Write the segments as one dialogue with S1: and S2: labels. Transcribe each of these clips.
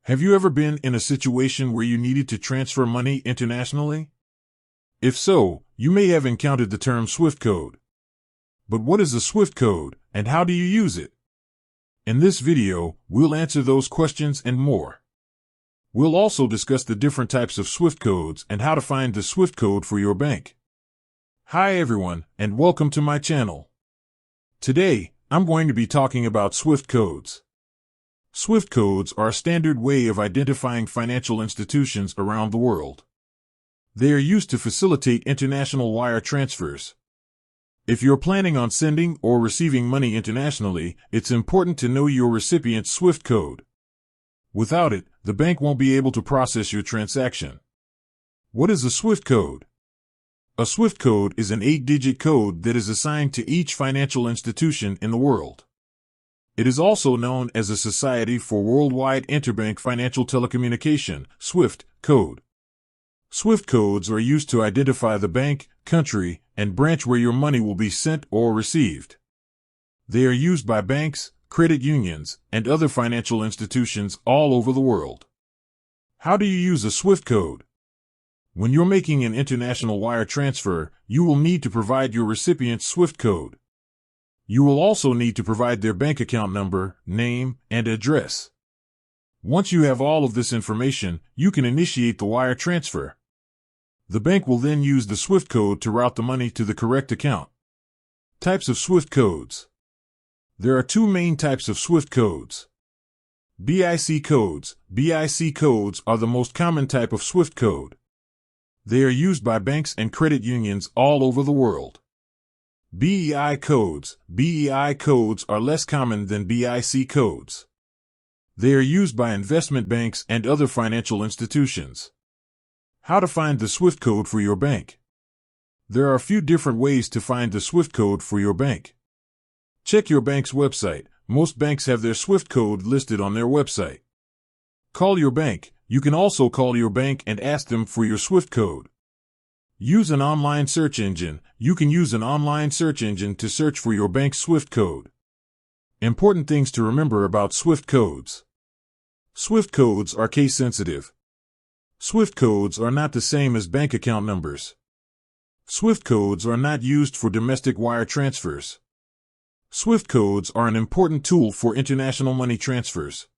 S1: Have you ever been in a situation where you needed to transfer money internationally? If so, you may have encountered the term SWIFT code. But what is a SWIFT code, and how do you use it? In this video, we'll answer those questions and more. We'll also discuss the different types of SWIFT codes and how to find the SWIFT code for your bank. Hi everyone, and welcome to my channel. Today, I'm going to be talking about SWIFT codes. SWIFT codes are a standard way of identifying financial institutions around the world. They are used to facilitate international wire transfers. If you're planning on sending or receiving money internationally, it's important to know your recipient's SWIFT code. Without it, the bank won't be able to process your transaction. What is a SWIFT code? A SWIFT code is an 8-digit code that is assigned to each financial institution in the world. It is also known as a Society for Worldwide Interbank Financial Telecommunication, SWIFT, code. SWIFT codes are used to identify the bank, country, and branch where your money will be sent or received. They are used by banks, credit unions, and other financial institutions all over the world. How do you use a SWIFT code? When you're making an international wire transfer, you will need to provide your recipient's SWIFT code. You will also need to provide their bank account number, name, and address. Once you have all of this information, you can initiate the wire transfer. The bank will then use the SWIFT code to route the money to the correct account. Types of SWIFT codes. There are two main types of SWIFT codes. BIC codes. BIC codes are the most common type of SWIFT code. They are used by banks and credit unions all over the world. BEI codes. BEI codes are less common than BIC codes. They are used by investment banks and other financial institutions. How to find the SWIFT code for your bank. There are a few different ways to find the SWIFT code for your bank. Check your bank's website. Most banks have their SWIFT code listed on their website. Call your bank. You can also call your bank and ask them for your SWIFT code. Use an online search engine. You can use an online search engine to search for your bank's SWIFT code. Important things to remember about SWIFT codes. SWIFT codes are case sensitive. SWIFT codes are not the same as bank account numbers. SWIFT codes are not used for domestic wire transfers. SWIFT codes are an important tool for international money transfers.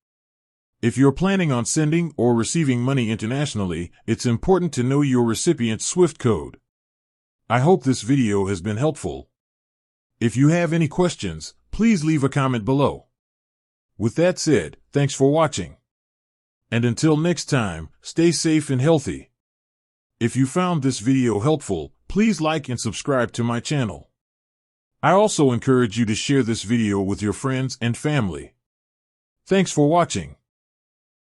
S1: If you're planning on sending or receiving money internationally, it's important to know your recipient's SWIFT code. I hope this video has been helpful. If you have any questions, please leave a comment below. With that said, thanks for watching. And until next time, stay safe and healthy. If you found this video helpful, please like and subscribe to my channel. I also encourage you to share this video with your friends and family. Thanks for watching.